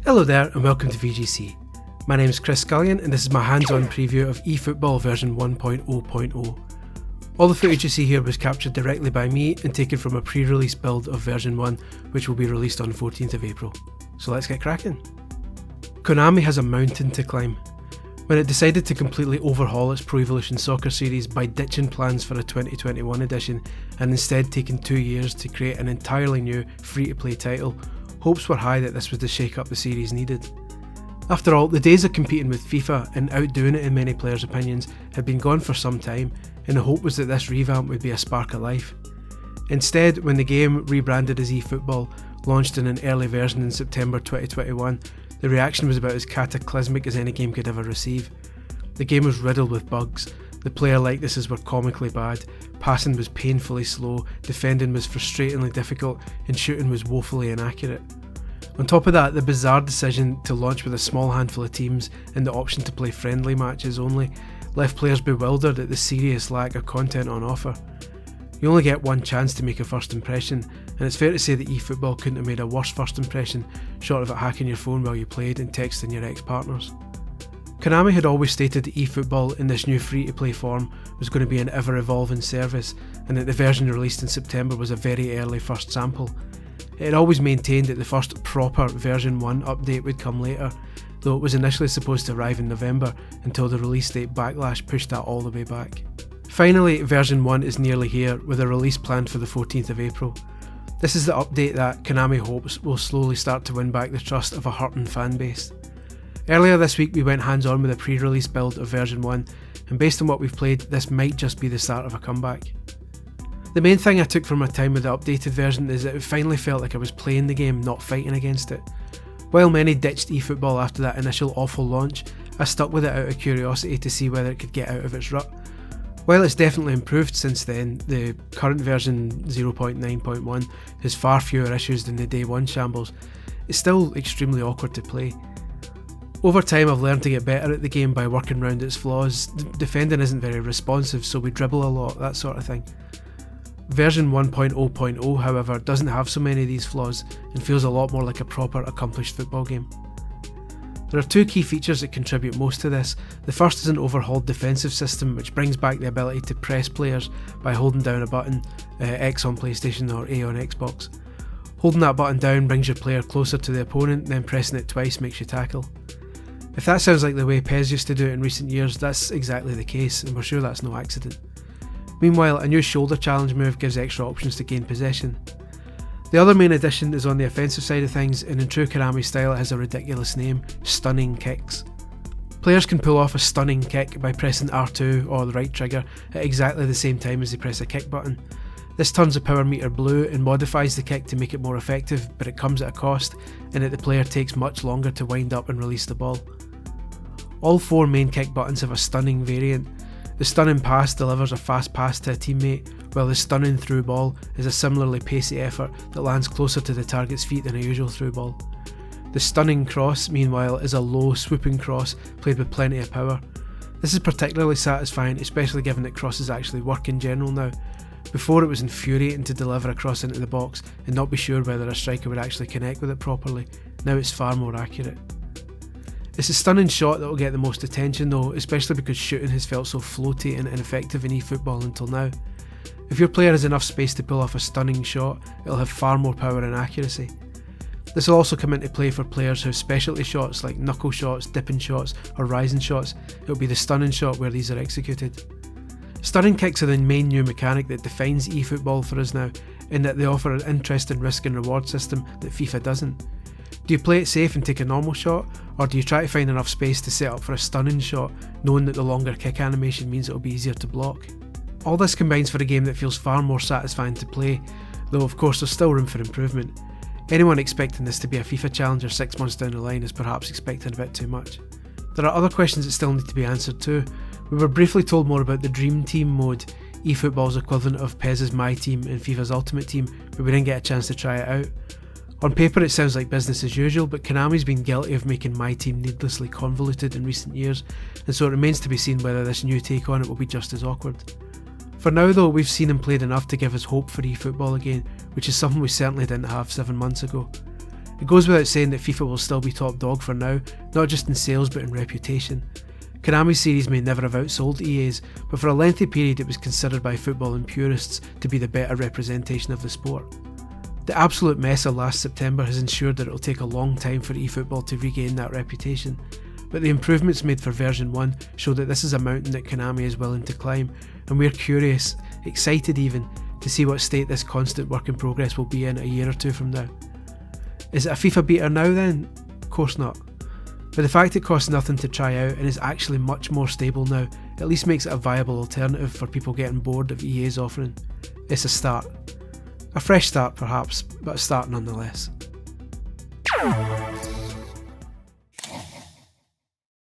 Hello there and welcome to VGC. My name is Chris Scullion and this is my hands-on preview of eFootball version 1.0.0. All the footage you see here was captured directly by me and taken from a pre-release build of version 1 which will be released on the 14th of April. So let's get cracking. Konami has a mountain to climb. When it decided to completely overhaul its Pro Evolution Soccer series by ditching plans for a 2021 edition and instead taking 2 years to create an entirely new free-to-play title, hopes were high that this was the shake-up the series needed. After all, the days of competing with FIFA and outdoing it in many players' opinions had been gone for some time, and the hope was that this revamp would be a spark of life. Instead, when the game, rebranded as eFootball, launched in an early version in September 2021, the reaction was about as cataclysmic as any game could ever receive. The game was riddled with bugs, the player likenesses were comically bad, passing was painfully slow, defending was frustratingly difficult, and shooting was woefully inaccurate. On top of that, the bizarre decision to launch with a small handful of teams and the option to play friendly matches only left players bewildered at the serious lack of content on offer. You only get one chance to make a first impression, and it's fair to say that eFootball couldn't have made a worse first impression, short of it hacking your phone while you played and texting your ex-partners. Konami had always stated that eFootball in this new free-to-play form was going to be an ever-evolving service, and that the version released in September was a very early first sample. It had always maintained that the first proper version 1 update would come later, though it was initially supposed to arrive in November until the release date backlash pushed that all the way back. Finally, version 1 is nearly here, with a release planned for the 14th of April. This is the update that Konami hopes will slowly start to win back the trust of a hurting fanbase. Earlier this week we went hands-on with a pre-release build of version 1, and based on what we've played, this might just be the start of a comeback. The main thing I took from my time with the updated version is that it finally felt like I was playing the game, not fighting against it. While many ditched eFootball after that initial awful launch, I stuck with it out of curiosity to see whether it could get out of its rut. While it's definitely improved since then, the current version 0.9.1 has far fewer issues than the day 1 shambles. It's still extremely awkward to play. Over time I've learned to get better at the game by working around its flaws. Defending isn't very responsive, so we dribble a lot, that sort of thing. Version 1.0.0 however doesn't have so many of these flaws and feels a lot more like a proper accomplished football game. There are two key features that contribute most to this. The first is an overhauled defensive system which brings back the ability to press players by holding down a button, X on PlayStation or A on Xbox. Holding that button down brings your player closer to the opponent, then pressing it twice makes you tackle. If that sounds like the way PES used to do it in recent years, that's exactly the case, and we're sure that's no accident. Meanwhile, a new shoulder challenge move gives extra options to gain possession. The other main addition is on the offensive side of things, and in true Konami style it has a ridiculous name: Stunning Kicks. Players can pull off a stunning kick by pressing R2 or the right trigger at exactly the same time as they press a kick button. This turns the power meter blue and modifies the kick to make it more effective, but it comes at a cost, in that the player takes much longer to wind up and release the ball. All 4 main kick buttons have a stunning variant. The stunning pass delivers a fast pass to a teammate, while the stunning through ball is a similarly pacey effort that lands closer to the target's feet than a usual through ball. The stunning cross, meanwhile, is a low, swooping cross played with plenty of power. This is particularly satisfying, especially given that crosses actually work in general now. Before it was infuriating to deliver a cross into the box and not be sure whether a striker would actually connect with it properly. Now it's far more accurate. It's a stunning shot that will get the most attention though, especially because shooting has felt so floaty and ineffective in eFootball until now. If your player has enough space to pull off a stunning shot, it'll have far more power and accuracy. This will also come into play for players who have specialty shots like knuckle shots, dipping shots or rising shots. It'll be the stunning shot where these are executed. Stunning kicks are the main new mechanic that defines eFootball for us now, in that they offer an interesting risk and reward system that FIFA doesn't. Do you play it safe and take a normal shot, or do you try to find enough space to set up for a stunning shot, knowing that the longer kick animation means it'll be easier to block? All this combines for a game that feels far more satisfying to play, though of course there's still room for improvement. Anyone expecting this to be a FIFA challenger 6 months down the line is perhaps expecting a bit too much. There are other questions that still need to be answered too. We were briefly told more about the Dream Team mode, eFootball's equivalent of PES's My Team and FIFA's Ultimate Team, but we didn't get a chance to try it out. On paper it sounds like business as usual, but Konami's been guilty of making My Team needlessly convoluted in recent years, and so it remains to be seen whether this new take on it will be just as awkward. For now though, we've seen and played enough to give us hope for eFootball again, which is something we certainly didn't have 7 months ago. It goes without saying that FIFA will still be top dog for now, not just in sales but in reputation. Konami's series may never have outsold EA's, but for a lengthy period it was considered by footballing purists to be the better representation of the sport. The absolute mess of last September has ensured that it will take a long time for eFootball to regain that reputation, but the improvements made for version 1 show that this is a mountain that Konami is willing to climb, and we're curious, excited even, to see what state this constant work in progress will be in a year or two from now. Is it a FIFA beater now then? Of course not. But the fact it costs nothing to try out and is actually much more stable now at least makes it a viable alternative for people getting bored of EA's offering. It's a start. A fresh start perhaps, but a start nonetheless.